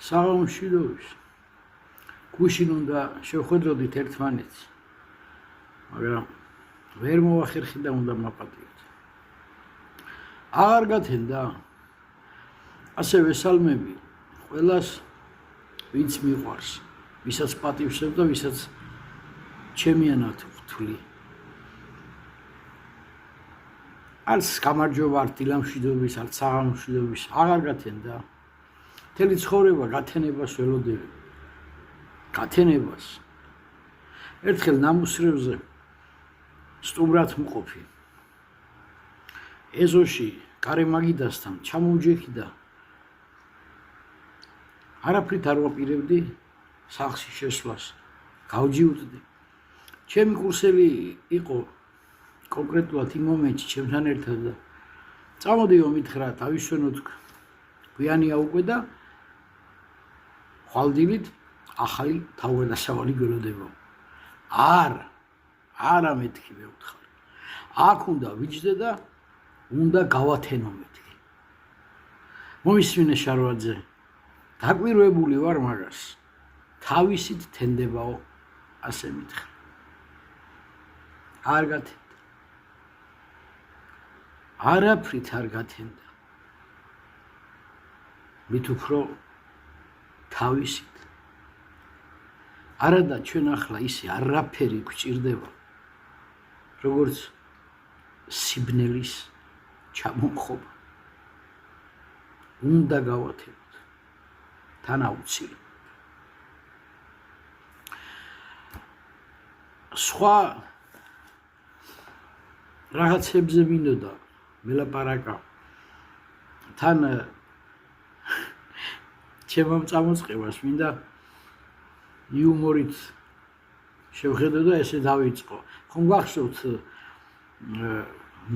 საღამოშიდოვის გუშინ უნდა შევხვედროდით ერთმანეთს, მაგრამ ვერ მოვახერხი და უნდა მაპატიოთ. აღარ გათენდა? ასევე სალმები ყველას, ვინც მიყვარს, ვისაც პატივსებ და ვისაც ჩემიანად ვთვლი. არც გამარჯობა არ დილამშვიდობის, არც საღამოშიდოების აღარ გათენდა? მთელი ცხოვრება გათენებას ველოდები. გათენებას. ერთხელ ნამუსრევზე სტუმრად მყოფი. ეზოში გარემაგიდასთან ჩამოვჯექი და არაფრით არ ვაპირებდი სახლში შესვლას. გავჯიუტდი. ჩემი კურსელი იყო კონკრეტულად იმ მომენტში ჩემთან ერთად და წამოდიო მითხრა დავისვენოთ გვიანია უკვე და ხვალდილით ახალი თავგადასავალი გველოდება. არა მეთქი მეუთხარი. აქ უნდა ვიჯდე და უნდა გავათენო მეთქი. მომისმინე შარვაძე, დაკვირვებული ვარ მაგას. თავისით თენდებაო, ასე მითხრა. არ გათენდა. არაფრით არ გათენდა. მით უფრო თავისით. არადა ჩვენ ახლა ისე არაფერი გვჭირდება, როგორც სიბნელის ჩამომხობა. უნდა გავათენოთ. თანაუცილებლად. სხვა რაღაცებზე მინდოდა მელაპარაკა. თან ჩემამ წამოწყებას მინდა იუმორით შევხედო და ესე დავიწყო. ხომ გახსოვთ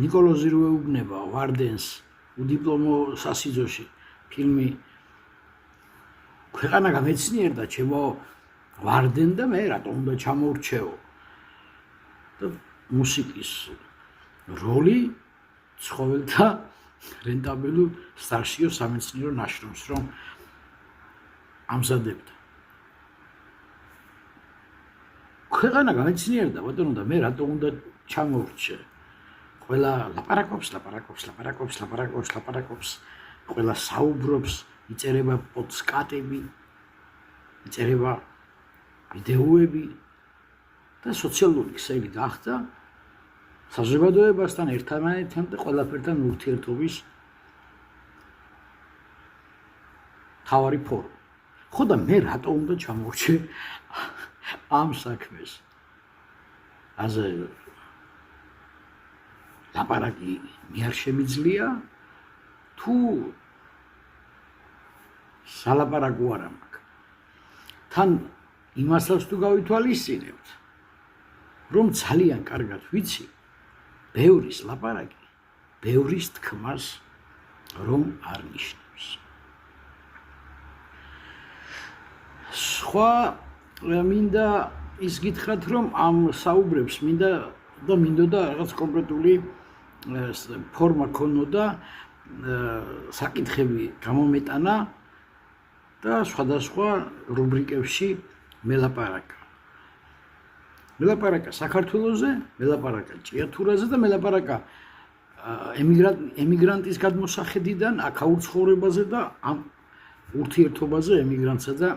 ნიკოლოზი როეუბნება ვარდენს უდიპლომო სასიძოში ფილმი ქვეყანა გამეცნიერდა ჩემო ვარდენ და მე რატომ უნდა ჩამოვრჩეო და მუსიკის როლი ცხოველთა რენტაბელურ სტარშიო სამეცნიერო ნაშრომს რომ ამზადებდა. ქვეყანა გამეცნიერდა ბატონო და მე რატომ უნდა ჩამოვრჩე? ყველა ლაპარაკობს, ყველა საუბრობს, იწერება პოდკასტები, იწერება ვიდეოები და სოციალური ქსელი გახდა საზოგადოებასთან ერთმანეთთან და ყველაფერთან ურთიერთობის თავარი ფორმა. ხო და მე რატომ უნდა ჩამოვრჩე ამ საქმეს? აზე ლაპარაკი მე არ შემიძლია თუ სალაპარაკო არ მაქვს. თან იმასაც თუ გავითვალისწინებთ, რომ ძალიან კარგად ვიცი, ბევრის ლაპარაკი, ბევრის თქმას რომ არ ნიშნავს. სხვა მინდა ის გითხრათ, რომ ამ საუბრებს მინდოდა რაღაც კონკრეტული ფორმა ქონოდა, საკითხები გამომეტანა და სხვადასხვა რუბრიკებში მელაპარაკა. მელაპარაკა საქართველოზე, მელაპარაკა ჭიათურაზე და მელაპარაკა ემიგრანტის გადმოსახედიდან აქაურ ცხოვრებაზე და ამ ურთიერთობაზე ემიგრანტსა და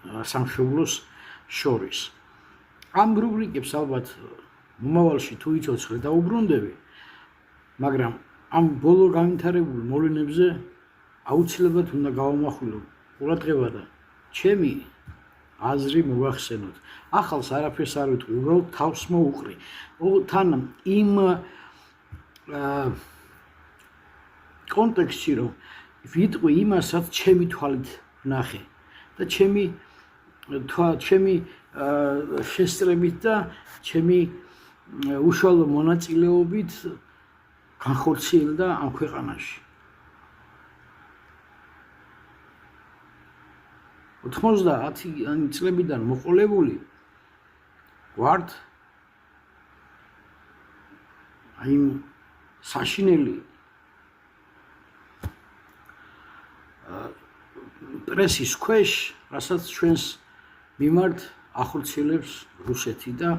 სამშობლოს შორის. ამ რუბრიკებს ალბათ მომავალში თუ იცოცხლე დაუბრუნდები, მაგრამ ამ ბოლო განვითარებულ მოვლენებზე აუცილებლად უნდა გავამახვილო ყურადღება და ჩემი აზრი მოგახსენოთ. ახალს არაფერს არ ვიტყვი, უბრალოდ თავს მოუყრი. თან იმ კონტექსტში რომ ვიტყვი იმასაც ჩემი თვალით ვნახე და ჩემი შესწრებით და ჩემი უშუალო მონაწილეობით განხორციელდა ამ ქვეყანაში. 90 წლებიდან მოყოლებული ვართ აი საშინელი პრესის ქვეშ, რასაც ჩვენს მიმართ ახორციელებს რუსეთი და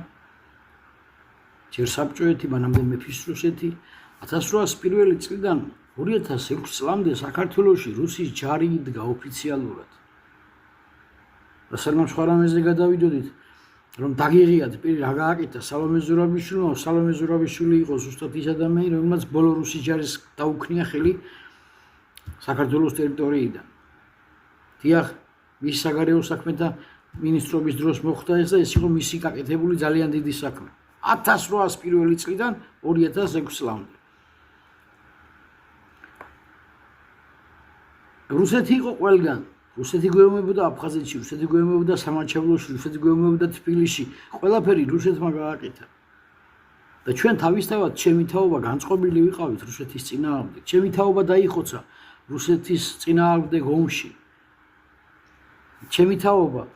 ჯერ საბჭოეთი, მანამდე მეფის რუსეთი 1801 წლიდან 2006 წლამდე საქართველოში რუსის ჯარი იდგა ოფიციალურად. რასაკვირველია სხვა რამეზე გადავიდოდით, რომ დაგიღიათ პირი რა გააკეთა სალომე ზურაბიშვილმა, სალომე ზურაბიშვილი იყო ზუსტად ის ადამიანი, რომელმაც ბოლო რუსის ჯარის დაუქნია ხელი საქართველოს ტერიტორიიდან. დიახ, მის საგარეო საქმეთა მინისტრობის დროს მოხდა ეს და ეს იყო მისი გაკეთებული ძალიან დიდი საქმე. 1801 წლიდან 2006 წლამდე. რუსეთი იყო ყველგან. რუსეთი გვეუბნებოდა აფხაზეთში, რუსეთი გვეუბნებოდა სამარჩევლოში, რუსეთი გვეუბნებოდა თბილისში. ყველაფერი რუსეთმა გააკეთა. და ჩვენ თავისთავად ჩემი თაობა განწყობილი ვიყავით რუსეთის წინააღმდეგ. ჩემი თაობა დაიხოცა რუსეთის წინააღმდეგ ომში. ჩემი თაობა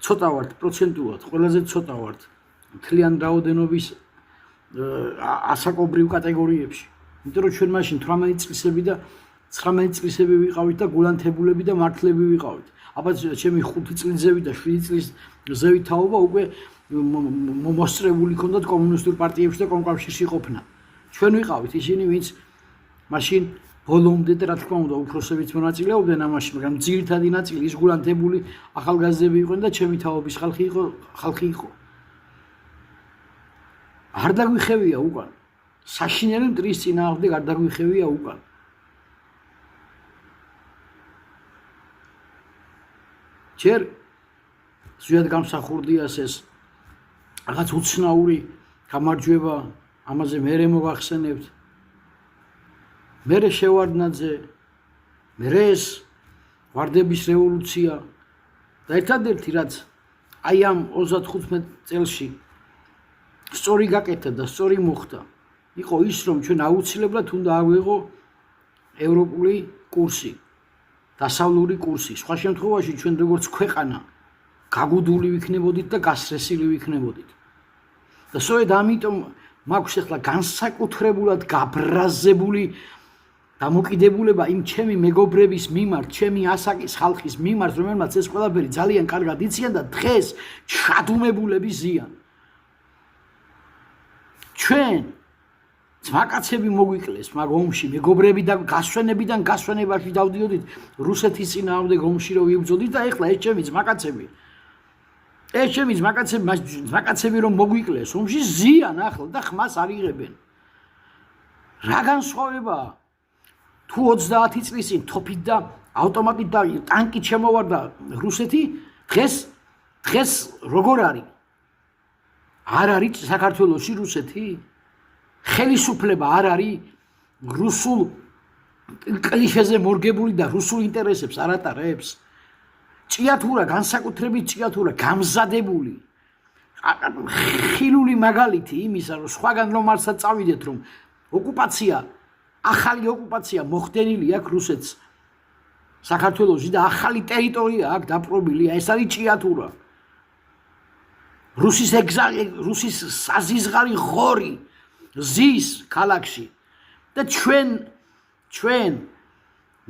ცოტა ვართ პროცენტულად, ყველაზე ცოტა ვართ მთლიან რაოდენობის ასაკობრივ კატეგორიებში. იმიტომ რომ ჩვენ მაშინ 18 წლისები და 19 წლისები ვიყავით და გულანთებულები და მართლები ვიყავით. აბა ჩემი 5 წლისზევი და 7 წლისზევი თაობა უკვე მოსწრებული ჰქონდათ კომუნისტურ პარტიებში და კომკავშირში ყოფნა. ჩვენ ვიყავით ისინი, ვინც მაშინ ბოლომდე და რა თქმა უნდა უფროსებიც მონაწილეობდნენ ამაში, მაგრამ ძირითადი ნაწილი ის გულანთებული ახალგაზრდები იყვნენ და ჩემი თაობის ხალხი იყო. არ დაგვიხევია უკან. საშინელი მტრის წინააღმდეგ არ დაგვიხევია უკან. ჯერ ზუსტად გამსახურდიას ეს რაღაც უცნაური გამარჯვება, ამაზე მერე მოგახსენებთ. მერე შევარდნაძე, მერე ეს ვარდების რევოლუცია და ერთადერთი რაც აი ამ 35 წელში სწორი გაკეთა და სწორი მოხდა, იყო ის, რომ ჩვენ აუცილებლად უნდა აღვიღო ევროპული კურსი, დასავლური კურსი. სხვა შემთხვევაში ჩვენ როგორც ქვეყანა გაგუდული ვიქნებოდით და გასრესილი ვიქნებოდით. და სწორედ ამიტომ მაქვს ახლა განსაკუთრებულად გაბრაზებული დამოკიდებულება იმ ჩემი მეგობრების მიმართ, ჩემი ასაკის ხალხის მიმართ, რომელმაც ეს ყველაფერი ძალიან კარგად იციან და დღეს ჩადუმებულები ზიან. ჩვენ ძმაკაცები მოგვიკლეს მაგ ომში, მეგობრები და გასვენებიდან გასვენებაში დავდიოდით რუსეთის წინააღმდეგ ომში რომ ვიბრძოდით და ეხლა ეს ჩემი ძმაკაცები რომ მოგვიკლეს ომში ზიან ახლა და ხმას არ იღებენ. რა განსხვავებაა? თუ 30 წლის წინ თოფით და ავტომატით და ტანკით შემოვარდა რუსეთი, დღეს როგორ არის? არ არის საქართველოში რუსეთი? ხელისუფლება არ არის რუსულ კლიშეზე მორგებული და რუსულ ინტერესებს არ ატარებს? ჭიათურა, განსაკუთრებით ჭიათურა, გამზადებული. ხილული მაგალითი იმისა, რომ სხვაგან რომ არცად წავიდეთ, რომ ახალი ოკუპაცია მოხდენილი აქვს რუსეთს საქართველოში და ახალი ტერიტორია აქვს დაპყრობილი, ეს არის ჭიათურა. რუსის საზიზღარი ღორი ზის ქალაქში და ჩვენ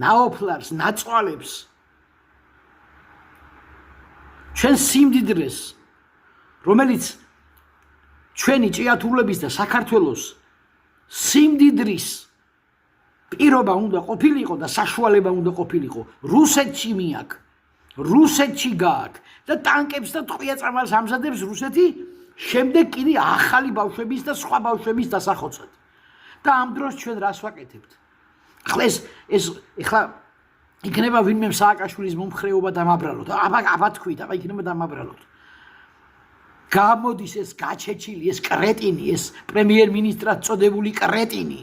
ნაოფლარს, ნაწვალებს, ჩვენ სიმდიდრეს, რომელიც ჩვენი ჭიათურლების და საქართველოს სიმდიდრის პირობა უნდა ყოფილიყო და საშუალება უნდა ყოფილიყო. რუსეთში მიაქვს, რუსეთში გააქვს და ტანკებს და ტყვია წამალს ამზადებს რუსეთი, შემდეგ კიდე ახალი ბავშვების და სხვა ბავშვების დასახოცად. და ამ დროს ჩვენ რას ვაკეთებთ? ახლა იქნება ვინმე სააკაშვილის მომხრეობა დამაბრალოთ. აბა თქვით, აბა იქნება დამაბრალოთ. გამოდის ეს გაჩეჩილი, ეს კრეტინი, ეს პრემიერ-მინისტრად წოდებული კრეტინი.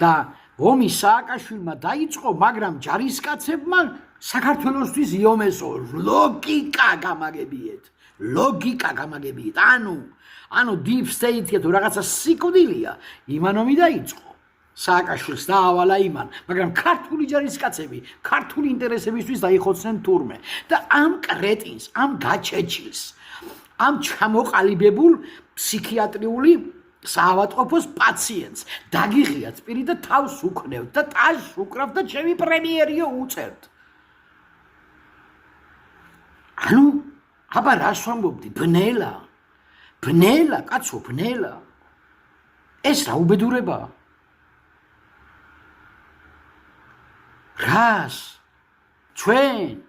და ომი სააკაშვილმა დაიწყო, მაგრამ ჯარისკაცებმა საქართველოსთვის იომესო ლოგიკა გამაგებიეთ. ანუ deep state-ია თუ რაღაცა სიკვდილია, იმან ომი დაიწყო. სააკაშვილს დაავალა იმან, მაგრამ ქართული ჯარისკაცები, ქართული ინტერესებისთვის დაიხოცნენ თურმე. და ამ კრეტინს, ამ გაჩეჩილს, ამ ჩამოყალიბებულ ფსიქიატრიული საავადმყოფოს პაციენტს დაგიღიათ პირი და თავს უქნევთ და ტაჟს უკრავთ და ჩემი პრემიერიო უწერთ. ანუ აბა რას ვამბობდი? ბნელა, კაცო, ბნელა. ეს რა უბედურებაა? რას? ჩვენ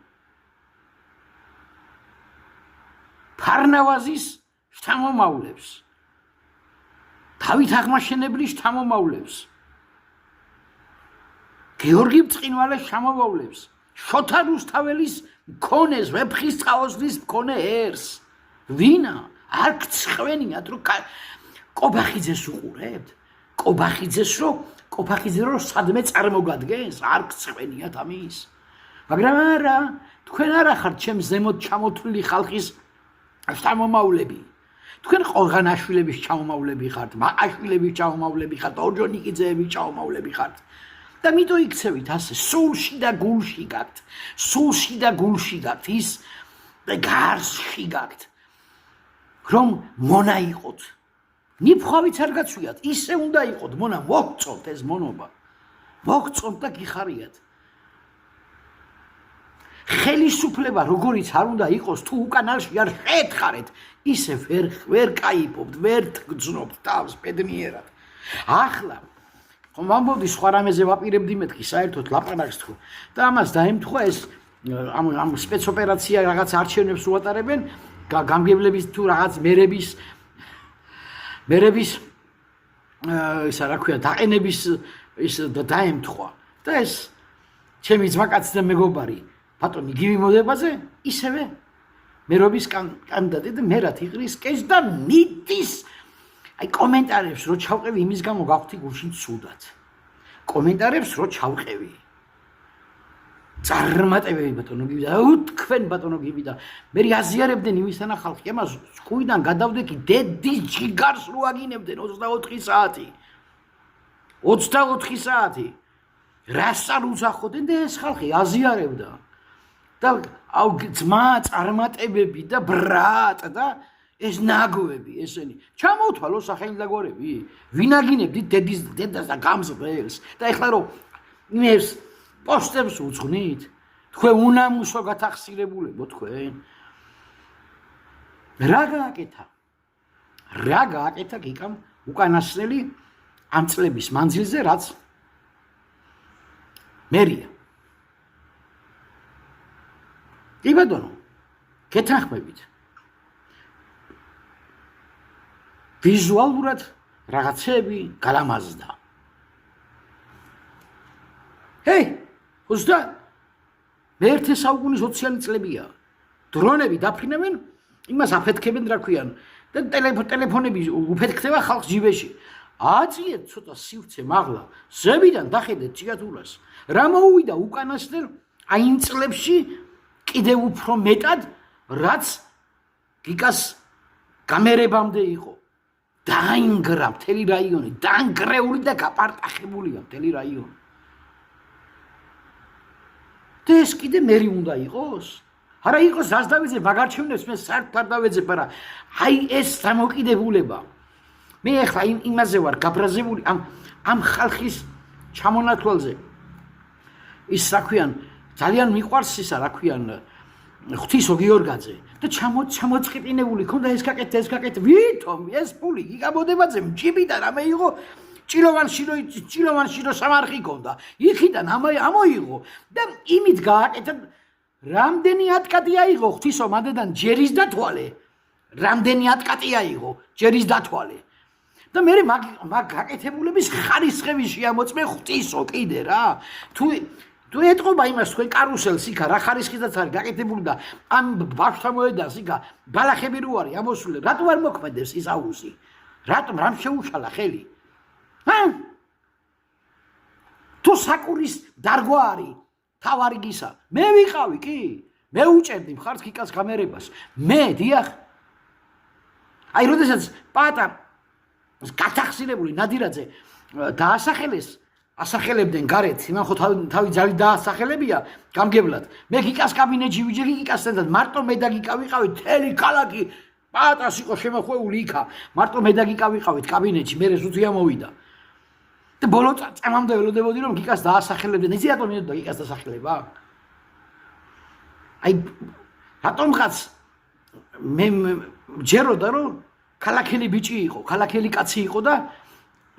ფარნავაზის შთამომავლებს, დავით აღმაშენებლის შთამომავლებს, გეორგი ბრწყინვალეს შთამომავლებს, შოთა რუსთაველის მქონეს ვეფხის წყალოსნის მქონე ერს. ვინა? არ გწხვენიათ რომ კობახიძეს უყურებთ? კობახიძე რომ სადმე წარმოგადგენს, არ გწხვენიათ ამის. მაგრამ არა, თქვენ არა ხართ ჩემს ზემოთ ჩამოთვლილი ხალხის შთამომავლები. თქვენ ყორღანაშვილების შთამომავლები ხართ, მაყაშვილების შთამომავლები ხართ, ორჯონიკიძეების შთამომავლები ხართ. და მითო იქცევით ასე, სულში და გულში გაქვთ ის და გარსში გაქვთ, რომ მონა იყოთ. ნიფხვავიც არ გაცვიათ, ისე უნდა იყოთ, მონა მოგწონთ ეს მონობა. მოგწონთ და გიხარიათ. ხელისუფლება როგორიც არ უნდა იყოს, თუ უკანალში არ შეეთხარეთ, ისე ვერ კაიფობთ, ვერ გძნობთ თავს ბედნიერად. ახლა ხომ ვამბობდი სხვა რამეზე ვაპირებდი მეთქი საერთოდ ლაპარაკს თუ და ამას დაემთხვა ეს ამ სპეცოპერაცია რაღაც არჩევნებს უატარებენ გამგებლების თუ რაღაც მერების ისა რა ქვია დაყენების ის დაემთხვა და ეს ჩემი ძმაკაცი და მეგობარი ბატონი იგივე მოდებაზე ისევე მერობის კანდიდატი და მერად იყრის კეჭ და მიდის აი კომენტარებს რო ჩავყევი იმის გამო გავხდი გულში ცუდად კომენტარებს რო ჩავყევი წარმატებები ბატონო გივიდა უთქვენ ბატონო გივიდა მე აზიარებდნენ იმისთან ახალხი ამას ხუიდან გადავდექი დედის ჯიგარს რო აგინებდნენ 24 საათი რას არ უძახოდნენ და ეს ხალხი აზიარებდა და აუ ძმა წარმატებები და ბრატ და ეს ნაგვები ესენი ჩამოთვალო სახელმწიფოები ვინ აგინებდით დედას და გამზრდელს და ეხლა რომ იმებს პოსტებს უძღვნით თქვენ უნამუსო გათახსირებულებო თქვენ რა გააკეთა გიკამ უკანასკნელი ამ წლების მანძილზე რაც მერია კი ბატონო გეთანხმებით ვიზუალურად რაღაცები გალამაზდა უბრალოდ მე-1 საუკუნის 20-იანი წლებია დრონები დაფრინებენ იმას აფეთქებენ რა ქვიან და ტელეფონები უფეთქდება ხალხს ჯიბეში აწიეთ ცოტა სივრცე მაღლა ზებიდან დახედეთ ჭიათურას რა მოუვიდა უკანასკნელ აი იმ წლებში კიდევ უფრო მეტად რაც გიკას გამერებამდე იყო დაინგრა მთელი რაიონი დაანგრეული და გაპარტახებულია მთელი რაიონი და ეს კიდე მერი უნდა იყოს არა იყოს ზაზდავიძე მაგარჩევნებს მე საერთოდ არ დავეძებ არა აი ეს დამოკიდებულება მე ახლა იმაზე ვარ გაბრაზებული ამ ხალხის ჩამონათვალზე ის რა ქვიან ძალიან მიყვარს ისა რა ქვიან ღვთისო გიორგაძე და ჩამოწყიტინებული ქონდა ეს გაკეთე ვითომ ეს ფული გიგამოდებაძე მჭიბიდან რამე იყო ჭილოვანში რო სამარხი ქონდა იქიდან ამოიღო და იმით გააკეთა რამდენი ატკატი აიღო ღვთისო მანდედან ჯერის დათვალე რამდენი ატკატი აიღო ჯერის დათვალე და მე მაგ გაკეთებულების ხარისხები შეამოწმე ღვთისო კიდე რა თუ ეტყობა იმას თქვენ კარუსელს იქა რა ხარისხიდაც არის გაკეთებული და ამ ბავშვთა მოედანს იქა ბალახები რო არის ამოსული რატო არ მოქმედებს ის აუზი რატომ რამ შეუშალა ხელი თუ საკურის დარგვა არის თავარი გისა მე ვიყავი კი მე უჭერდი მხარს გიკას გამერებას მე დიახ აი როდესაც პატარ გათახსირებული ნადირაძე დაასახელეს ასახელებდნენ გარეთ იმან ხო თავი ძალი დაასახელებია გამგებლად მე გიკას კაბინეტში ვიჯექი გიკასთან და მარტო მე და გიკა ვიყავი თელი ქალაქი პატას იყო შემოხვეული იქა მარტო მე და გიკა ვიყავით კაბინეტში მე ზუთია მოვიდა და ბოლო წამამდე ველოდებოდი რომ გიკას დაასახელებდნენ იცი რატომ მინდოდა გიკას დასახელება აი რატომღაც მე ჯეროდა რომ ქალაქელი ბიჭი იყო ქალაქელი კაცი იყო და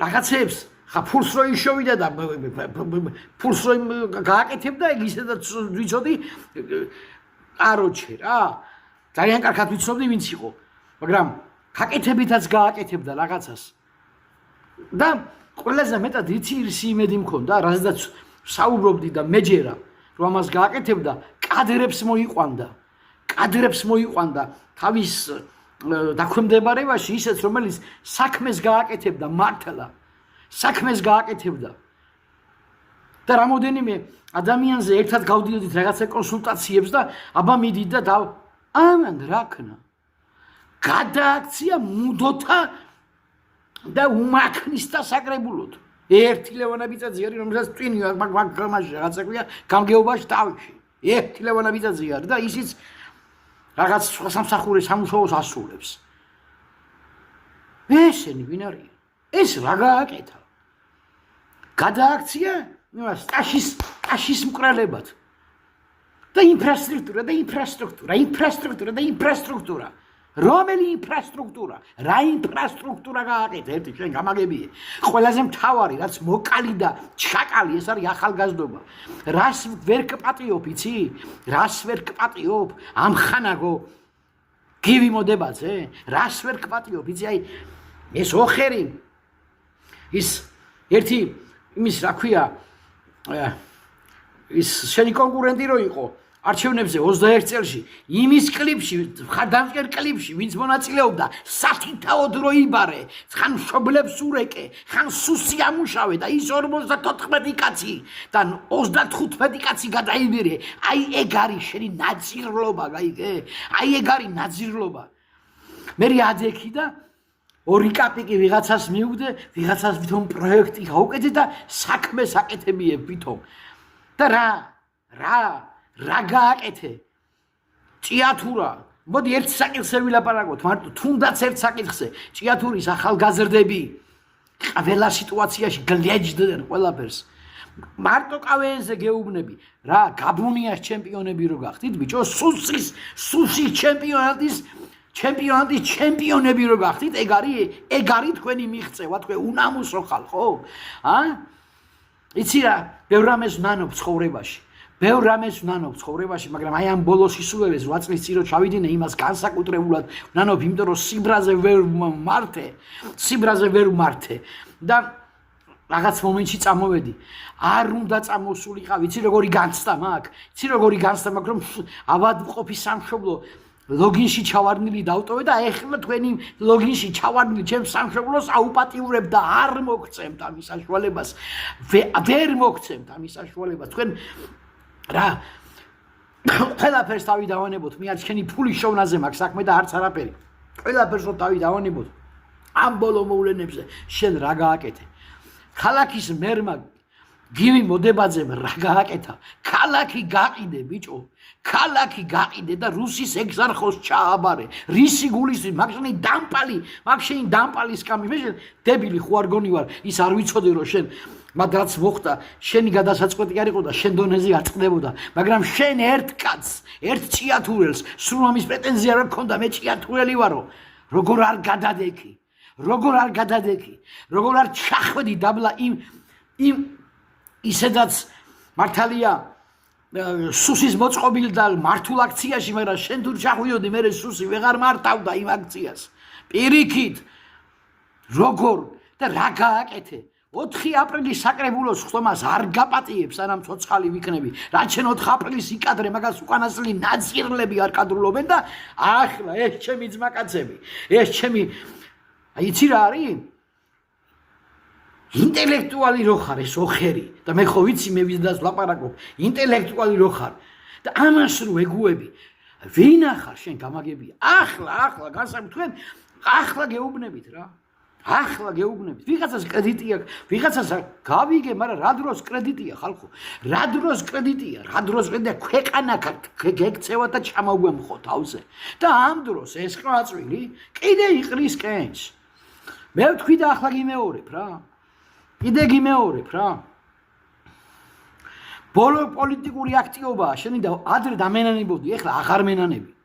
რაღაცებს ხა ფულს რო იშოვიდა და ფულს რო გააკეთებდა ეგ ისედაც ვიცოდი აროჩე რა ძალიან კარგად ვიცნობდი ვინც იყო მაგრამ გაკეთებითაც გააკეთებდა რაღაცას და ყველაზე მეტად იცი იმედი მქონდა რაზედაც საუბრობდი და მეჯერა რომ ამას გააკეთებდა კადრებს მოიყვანდა თავის დაქვემდებარებაში ისეც რომელიც საქმეს გააკეთებდა მართლა საქმეს გააკეთებდა და რამოდენიმე ადამიანზე ერთად გავდიოდით რაღაცა კონსულტაციებს და აბა მიდით და ამან რა ქნა გადააქცია მუდოთა და უმაქნის დასაკრებულოდ ერთი ლევანაბიძაძე არის რომელსაც ტვინი მაგ რაღაცა ქვია გამგეობაში თავში ერთი ლევანაბიძაძე არის და ისიც რაღაც სამსახურის სამუშაოს ასრულებს ესენი ვინ არის ეს რა გააკეთა გადააქცია სტაშის მკვლელებად და ინფრასტრუქტურა რომელი ინფრასტრუქტურა რა ინფრასტრუქტურა გააკეთა ერთი შენ გამაგებიე ყველაზე მთავარი რაც მოკალი და ჩაკალი ეს არის ახალგაზრდობა რას ვერ კპატიობ იცი რას ვერ კპატიობ ამხანაგო გივი მოდებაზე რას ვერ კპატიობ იცი აი ეს ოხერი ის ერთი იმის რა ქვია ის შენი კონკურენტი რო იყო არჩევნებზე 21 წელში იმის კლიპში ხადამჭერ კლიპში ვინც მონაწილეობდა სათითაოდ რო იბარე ხან მშობლებს ურეკე ხან სუსი ამუშავე და ის 54 კაცი და 35 კაცი გადაიბირე აი ეგ არის შენი ნაძირლობა გაიგე აი ეგ არის ნაძირლობა მე ადექი და ორი კაპიკი ვიღაცას მიუგდე ვიღაცას ვითომ პროექტი გაუკეთე და საქმეს აკეთებიებ ვითომ და რა გააკეთე ჭიათურა მოდი ერთ საკითხზე ვილაპარაკოთ მარტო თუნდაც ერთ საკითხზე ჭიათურის ახალგაზრდები ყველა სიტუაციაში გლეჯდნენ ყველაფერს მარტო კავენზე გეუბნები რა გაბუნიას ჩემპიონები რო გახდით ბიჭო სუსის ჩემპიონები რო გახდით ეგ არის თქვენი მიღწევა თქვენ უნამუსო ხალხო იცი რა ბევრ რამეს ვნანობ ცხოვრებაში მაგრამ აი ამ ბოლოს ისულელეს 8 წლის წინ რო ჩავიდინე იმას განსაკუთრებულად ვნანობ იმიტომ რომ სიბრაზე ვერ ვმართე და რაღაც მომენტში წამოვედი არ უნდა წამოსულიყავ იცი როგორი განცდა მაქვს რომ ავადმყოფი სამშობლო ლოგინში ჩავარდნილი დავტოვე და ეხლა თქვენი ლოგინში ჩავარდნილი ჩემს სამშობლოს აუპატიურებ და არ მოგცემთ ამის საშუალებას ვერ მოგცემთ ამის საშუალებას თქვენ რა ყველაფერს თავი დავანებოთ მე არც შენი ფულის შოვნაზე მაქვს საქმე და არც არაფერი ყველაფერს თავი დავანებოთ ამ ბოლო მოვლენებზე შენ რა გააკეთე ქალაქის მერმა გივი მოდებაძემ რა გააკეთა ქალაქი გაყიდე ბიჭო ქალაქი გაყიდე და რუსის ეგზარხოს ჩააბარე რისი გულისი მაგშენი დამპალის კამი მე დებილი ხო არ გონი ვარ ის არ ვიცოდე რომ შენ მაგრამ მოხდა შენი გადასაწყვეტი არ იყო და შენ დონეზე არ წყდებოდა მაგრამ შენ ერთ კაცს ერთ ჭიათურელს სულ ამის პრეტენზია არ გქონდა მე ჭიათურელი ვარო როგორ არ გადადექი როგორ არ ჩახვედი დაბლა იმ ისედაც მართალია სუსის მოწყობილ და მართულ აქციაში მაგრამ შენ თუ ჩახვიდოდი მე სუსი ვეღარ მართავდა იმ აქციას პირიქით როგორ და რა გააკეთე 4 აპრილის საკრებულოს ხტომას არ გაპატიებ სანამ ცოცხალი ვიქნები რაც შენ 4 აპრილის იკადრე მაგას უკანასკნელი ნაძირლები არ კადრულობენ და ახლა ეს ჩემი ძმაკაცები ეს ჩემი იცი რა არის ინტელექტუალი რო ხარ ეს ოხერი და მე ხო ვიცი მე ვიზდას ლაპარაკობ ინტელექტუალი რო ხარ და ამას რო ეგუები ვინ ახარ შენ გამაგებია ახლა განსაკუთრებით თქვენ ახლა გეუბნებით რა ახლა გეუბნებით, ვიღაცას კრედიტი აქვს, ვიღაცას გავიგე, მაგრამ რა დროს კრედიტია ხალხო? რა დროს კრედიტია? რა დროს ქვეყანა გეკცევა და ჩამოგვემხო თავზე. და ამ დროს ეს ყვაწვილი კიდე იყრის კენჭს. მე ვთქვი და ახლა გიმეორებ რა. კიდე გიმეორებ რა. ბოლო პოლიტიკური აქტივობაა შენი და ადრე დამენანებოდი, ეხლა აღარ მენანები.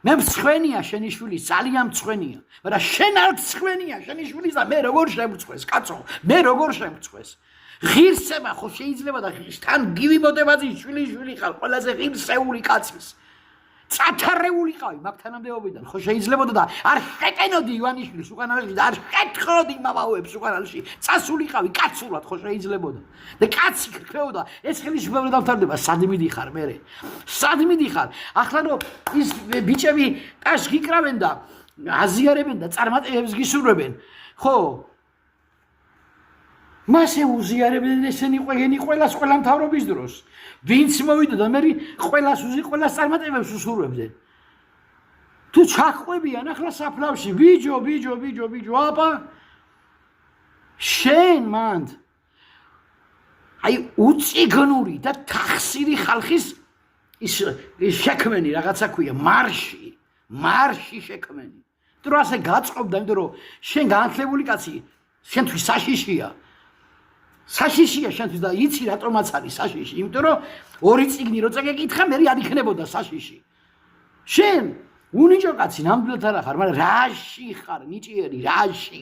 მე მცხვენია შენი შვილი, ძალიან მცხვენია, მაგრამ შენ არ მცხვენია შენი შვილი და მე როგორ შემწყვეს, კაცო, მე როგორ შემწყვეს. ღირსება ხო შეიძლება და თან გივიმოდებაძის შვილი ხარ, ყველაზე ღირსეული კაცის. წათარეული ყავი მაგთანამდებობიდან ხო შეიძლებოდა და არ შეკენოდი ივანიშვილს უკანალში და არ შეკროდი მამაოებს უკანალში წასულიყავი კაცურად ხო შეიძლებოდა და კაცი ქრეოდა ეს ხელისუფლება დამთავრდება სად მიდიხარ მე სად მიდიხარ ახლა რომ ის ბიჭები ტაშ გიკრავენ და აზიარებენ და წარმატებებს გისურვებენ ხო მასე უზიარებენ ესენი ყველას ყველა მთავრობის დროს ვინც მოვიდა და მე ყველას წარმატებებს უსურვებდნენ თუ ჩახვებიან ახლა საფლავში ბიჯო აპა შენ მანდ აი უწიგნური და თახსირი ხალხის ის შექმენი რაღაცა ქვია მარში შექმენი თუ ასე გაწყობდა იმიტომ რომ შენ განათლებული კაცი შენთვის საშიშია შენთვის და იცი რატომაც არის საშიში იმიტომ რომ ორი წიგნი რო წაგეკითხა მე არ იქნებოდა საშიში შენ უნიჭო კაცი ნამდვილად არ ხარ მაგრამ რაში ხარ ნიჭიერი რაში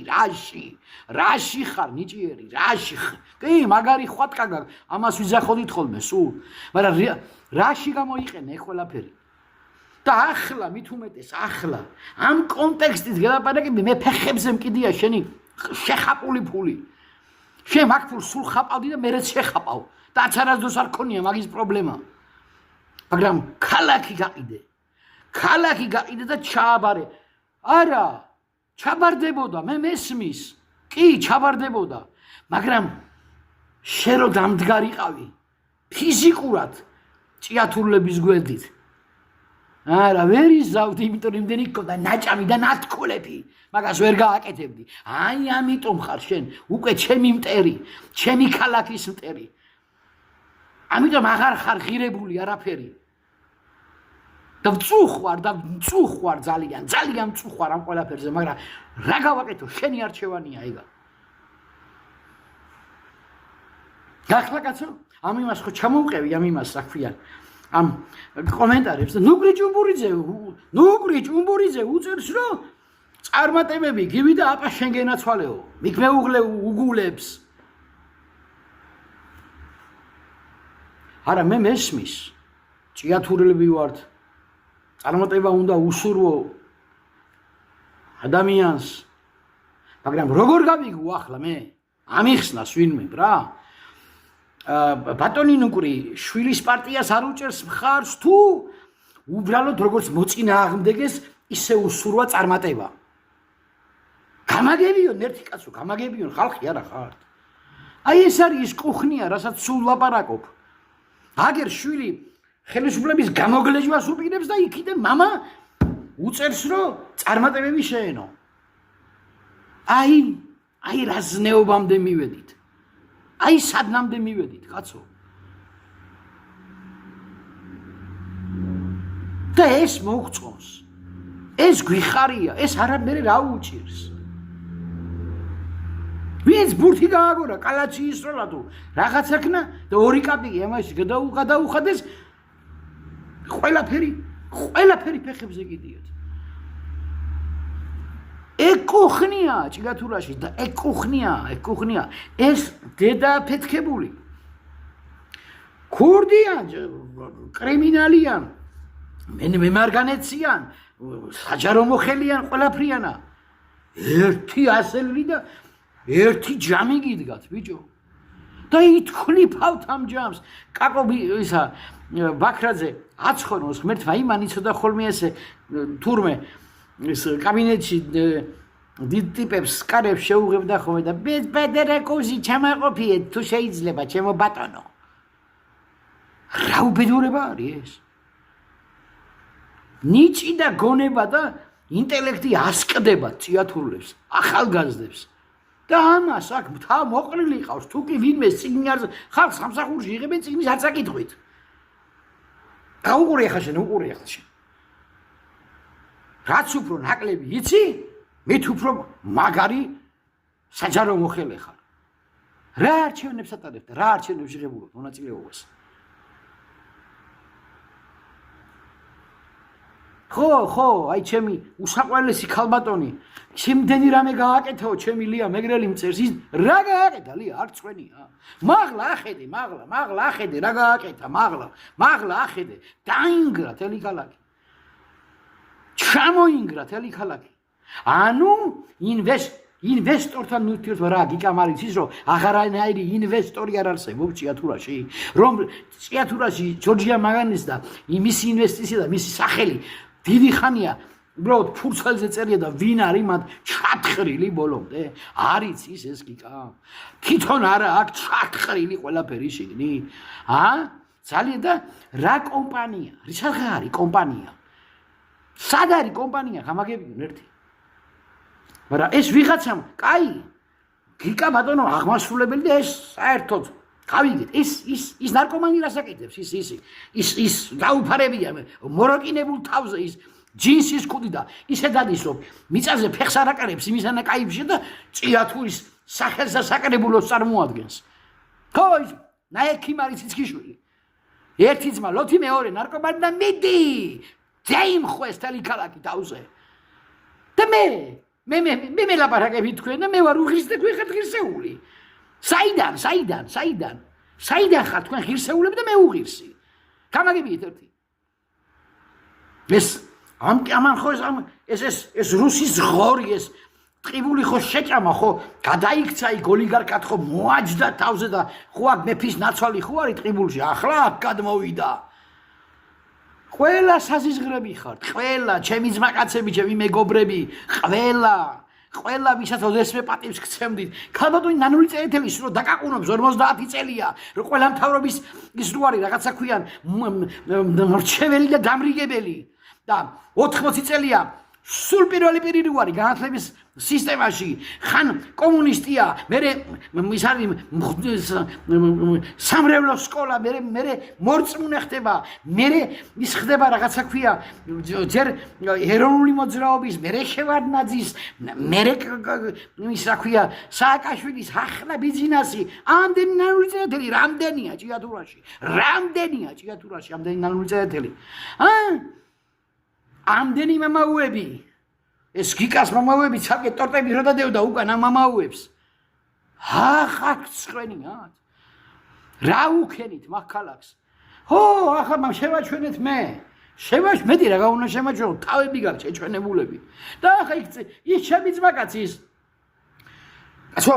ხარ ნიჭიერი კი მაგარი ხვატკაგა ამას ვიზახოდით ხოლმე სულ მაგრამ რაში გამოიყენე ეს ყველაფერი და ახლა მით უმეტეს ახლა ამ კონტექსტით გელაპარაკები მე ფეხებზე მკიდია შენი შეხაპული ფული შენ მაგ ფულს სულ ხაპავდი და მერეც შეხაპავ და არასდროს არ ქონია მაგის პრობლემა მაგრამ ქალაქი გაყიდე და ჩააბარე არა ჩაბარდებოდა მე მესმის კი ჩაბარდებოდა მაგრამ შენ რო დამდგარიყავი ფიზიკურად ჭიათურლების გვერდით არა ვერ იზავდი იმიტომ რომ იმდენი გქონდა ნაჭამი და ნათქოლები მაგას ვერ გააკეთებდი აი ამიტომ ხარ შენ უკვე ჩემი მტერი ჩემი ქალაქის მტერი ამიტომ აღარ ხარ ღირებული არაფერი და მწუხვარ ძალიან მწუხვარ ამ ყველაფერზე მაგრამ რა გავაკეთო შენი არჩევანია ეგა გახლა კაცო ამ იმას ხო ჩამოვყევი ამ იმას რა ქვია ამ კომენტარებს და ნუგრი ჭუმბურიძე უწერს რომ წარმატებები გივიდა აპა შენ გენაცვალეო მიქ მეუღლე უგულებს არა მე მესმის ჭიათურლები ვართ წარმატება უნდა უსურვო ადამიანს მაგრამ როგორ გავიგო ახლა მე ამიხსნას ვინმე რა ბატონი ნუკრი შვილის პარტიას არ უჭერს მხარს თუ უბრალოდ როგორც მოწინააღმდეგეს ისე უსურვა წარმატება გამაგებიონ ერთი კაცო გამაგებიონ ხალხი არა ხართ აი ეს არის ის კუხნია რასაც სულ ლაპარაკობ აგერ შვილი ხელისუფლების გამოგლეჯვას უპირებს და იქიდან მამა უწერს რომ წარმატებები შეენო აი რა ზნეობამდე მივედით აი სადნამდე მივედით კაცო და ეს მოგწონს ეს გვიხარია ეს არა მე რა უჭირს ვინც ბურთი გააგორა კალაჩი ისროლა თუ რაღაცა ქნა და ორი კაპიკი ამაში გადაუხადეს ყველაფერი ფეხებზე გიდიათ ეკუხნია ჭიგათურაში და ეკუხნია ეს დედა ფეთქებული ქურდიან კრიმინალიან მემარგანეციან საჯარო მოხელიან ყველაფრიანა ერთი ასელი და ერთი ჯამი გიდგათ ბიჭო და ითქლიფავთ ამ ჯამს კაკო ისა ბაქრაძე აცხონოს ღმერთმა იმან იცოდა ხოლმე ესე თურმე ეს კაბინეტში დიდ ტიპებს კარებს შეუღებდა ხოლმე და ბედერაკოზი ჩამაყოფიეთ თუ შეიძლება ჩემო ბატონო რა უბედურება არის ეს ნიჭი და გონება და ინტელექტი ასკდება თეატრულებს, ახალგაზრდებს. და ამას აქ მთა მოყრილი ყავს, თუ კი ვინმე წიგნი არ ხალხს სამსახურში იღებენ წიგნის არ საკითხით. გაუყურე ხა შენ, უყურე ხა შენ. რაც უფრო ნაკლები იცი, მით უფრო მაგარი საჯარო მოხელე ხარ. რა არჩევნებს ატარებთ, რა არჩევნებს იღებულობთ მონაწილეობას. ხო, აი ჩემი უსაყვარლესი ქალბატონი, ჩემდენი რამე გააკეთაო, ჩემი ლია მეგრელი მწერს, ის რა გააკეთა ლია, არ წვენია. მაღლა ახედე, მაღლა ახედე, რა გააკეთა, მაღლა ახედე, დაინგრა თელი ქალაქი. ჩამოინგრა თელი ქალაქი. ანუ ინვესტორთან ურთიერთობა რა გიკამარიც ის რომ აღარანაირი ინვესტორი არ არსებობს ჭიათურაში, რომ ჭიათურაში ჯორჯია მაგანის და იმის ინვესტიცია და მისი სახელი დიდი ხანია უბრალოდ ფურცელზე წერია და ვინ არის მათ ჩატხრილი ბოლომდე? არის ეს გიკა? თვითონ არა აქ ჩატხრილი ყველაფერი შიგნი? ძალიან და რა კომპანია? რისაღა არის კომპანია? სად არის კომპანია? გამაგებიონ ერთი. მაგრამ ეს ვიღაცამ, კაი, გიკა ბატონო აღმასრულებელი და ეს საერთოდ გავიგეთ, ის ნარკომანი რას აკეთებს, ის გაუფარებია მოროკინებულ თავზე ის ჯინსის კუდი და ისე დადის რომ მიწაზე ფეხს არ აკარებს იმისანა კაიფში და ჭიათურის სახელსა საკრებულოს წარმოადგენს. ხო, ის ნაექიმარი ციცქიშვილი. ერთი ძმა ლოთი მეორე ნარკომანი და მიდი დაიმხვეს თელი ქალაქი თავზე. და მე ლაპარაკები თქვენ და მე ვარ უღირს და თქვენ ხართ ღირსეული. საიდან ხართ თქვენ ღირსეულები და მე უღირსი? გამაგებიეთ ერთი. ამან ხო ეს რუსის ღორი ეს ტყიბული ხო შეჭამა ხო გადაიქცა იქ ოლიგარქად ხო მოაჯდა თავზე და ხო აქ მეფის ნაცვალი ხო არის ტყიბულში ახლა აქ გადმოვიდა. ყველა საზიზღრები ხართ, ყველა ჩემი ძმაკაცები, ჩემი მეგობრები, ყველა ვისაც ოდესმე პატივს გცემდით. ქალბატონი ნანული წერეთელი რომ დაკაყუნობს 50 წელია, რომ ყველა მთავრობის ის რო არის რაღაცა ქვიან მრჩეველი და დამრიგებელი და 80 წელია სულ პირველი პირი რო არის განათლების სისტემაში, ხან კომუნისტია, მერე ის არის სამრევლო სკოლა, მერე მორწმუნე ხდება, მერე ის ხდება რაღაცა ქვია ჯერ ეროვნული მოძრაობის, მერე შევარდნაძის, მერე ის რა ქვია სააკაშვილის ახლა ბიზნესი, ამდენი ნანული წერეთელი, რამდენია ჭიათურაში, ამდენი ნანული წერეთელი. ამდენი მამაუები ეს გიკას მამაუები ცალკე ტორტები რო დადევდა უკან ამ მამაუებს. ხართ წვენიათ. რა უქენით მაგ ქალაქს? ხო, ახლა მამ შევაჩვენეთ მე. მეტი რა გაუნა შემაჩვენო, თავები გაქვს შეჩვენებულები. და ახლა ის ჩემი ძმაკაცი ის. კაცო,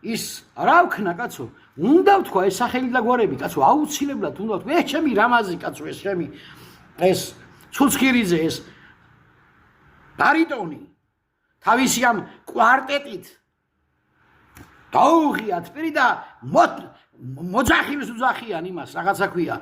ის რა ვქნა კაცო? უნდა ვთქვა ეს სახელი და გვარები, კაცო, აუცილებლად უნდა ვთქვა. ეს ჩემი რამაზი კაცო, ეს ჩემი ეს ცუცქირიძე ეს ბარიტონი თავისი ამ კვარტეტით დაუღიათ პირი და მოძახილს უძახიან იმას რაღაცა ქვია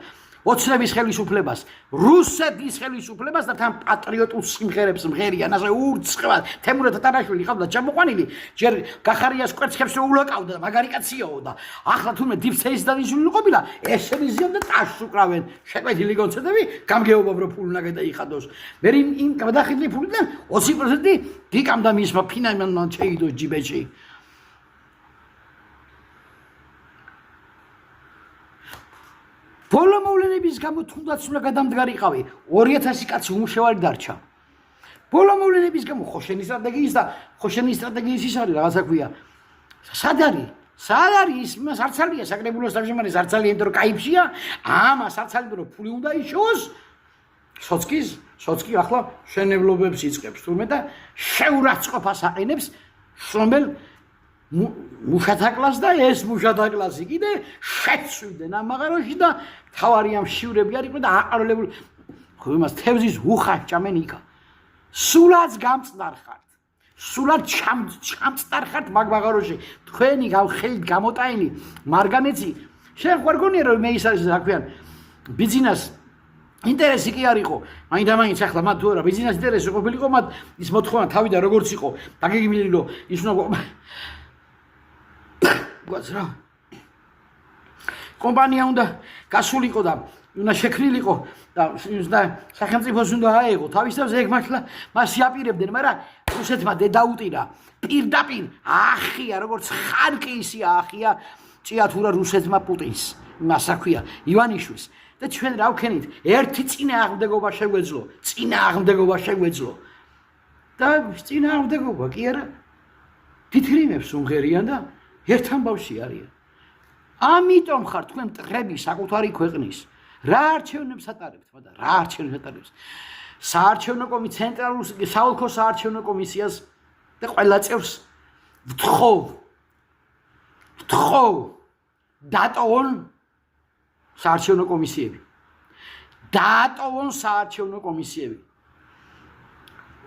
ოცნების ხელისუფლებას, რუსეთის ხელისუფლებას და თან პატრიოტულ სიმღერებს მღერიან, ასე ურცხვად. თემურა თათარაშვილი ყავდა ჩამოყვანილი, ჯერ გახარიას კვერცხებს რო ულაკავდა და მაგარი კაციაო და ახლა თუნდაც დიფცეის დანიშნული ყოფილა, ესენი ზიან და ტაშს უკრავენ. შეკვეთილი კონცერტები, გამგეობა რო ფული უნდა გადაიხადოს. მე იმ გადახიდული ფულიდან 20% გიკამ და მისმა ფინანსმა შეიდოს ჯიბეში. ბოლო მოვლენების გამო თუნდაც უნდა გადამდგარიყავი 2000 კაცი უმუშევარი დარჩა. ბოლო მოვლენების გამო ხოშენის სტრატეგიის ის არის რაღაცა ქვია. სად არის ის არცალია საკრებულოს თავმჯდომარე არცალია იმიტომ რომ კაიფშია, ამას არცალია რომ ფული უნდა იშოს. სოცკი ახლა შენებლობებს იწყებს თურმე და შეურაცხყოფას აყენებს შრომელ მუშათა კლასს და ეს მუშათა კლასი კიდე შეცვიდნენ ამ მაღაროში და თავარი ამ შივრები არისო და აყაროლებულ ხო იმას თევზის უხას ჭამენ იქა. სულაც გამწდარ ხართ. სულად ჩამწდარ ხართ მაგ მაღაროში. თქვენი ხელით გამოტაილი მარგანეცი შენ ხარ გონია რომ მე ის არის რა ქვიან ბიზნეს ინტერესი კი არ იყო. მაინდა-მაინც ახლა მათ თუ არა ბიზნეს ინტერესი ყოფილიყო, მათ ის მოთხოვნა თავიდან როგორც იყო, დაგეგმილი რომ ის უნდა გვაც რა. კომპანია უნდა გასულიყო და უნდა შექმნილიყო და სახელმწიფოს უნდა აეღო. თავისთავად ეგ მართლა მას იაპირებდნენ, მაგრამ რუსეთმა დედაუტირა. პირდაპირ ახია, როგორც ხანკი ისე ახია ჭიათურა რუსეთმა პუტინს. იმას აქვია ივანიშვილს. და ჩვენ რა ვქენით? ერთი წინააღმდეგობა შეგვეძლო. წინააღმდეგობა შეგვეძლო. და წინააღმდეგობა კი არა. თითრიმებს უნღერიან და ერთ ამბავში არიან. ამიტომ ხარ თქვენ მტრები საკუთარი ქვეყნის. რა არჩევნებს ატარებთ, მაგრამ რა არჩევნებს ატარებთ? საარჩევნო კომისიას, ცენტრალურ საოლქო საარჩევნო კომისიას და ყველა წევრს ვთხოვ დატოვონ საარჩევნო კომისიები. დაატოვონ საარჩევნო კომისიები.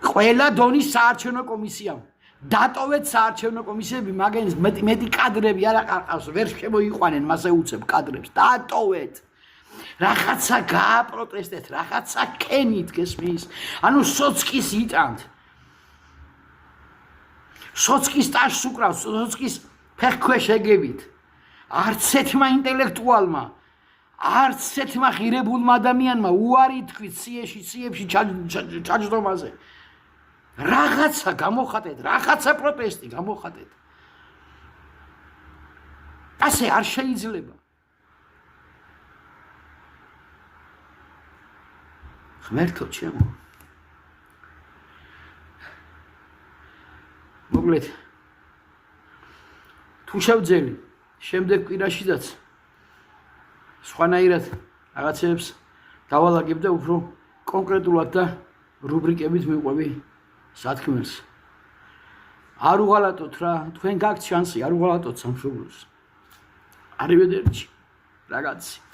ყველა დონის საარჩევნო კომისიამ. დატოვეთ საარჩევნო კომისიები, მაგენს მეტი კადრები არ აყარყავს, ვერ შემოიყვანენ, მასე უცებ კადრებს. დატოვეთ. რაღაცა გააპროტესტეთ, რაღაცა კენით გესმის. ანუ სოცკის იტანთ. სოცკის ტაშს უკრავს, სოცკის ფეხქვეშ ეგებით. არც ერთმა ინტელექტუალმა არც ერთმა ღირებულმა ადამიანმა უარი თქვით სიებში ჩაჯდომაზე. რაღაცა გამოხატეთ, რაღაცა პროტესტი გამოხატეთ. ასე არ შეიძლება. ღმერთო ჩემო. მოკლედ თუ შევძელი შემდეგ კვირაშიდაც სხვანაირად რაღაცებს დავალაგებ და უფრო კონკრეტულად და რუბრიკებით მიყვები სათქმელს. არ უღალატოთ რა, თქვენ გაქვთ შანსი, არ უღალატოთ სამშობლოს. არივედერჩი, რაგაცი.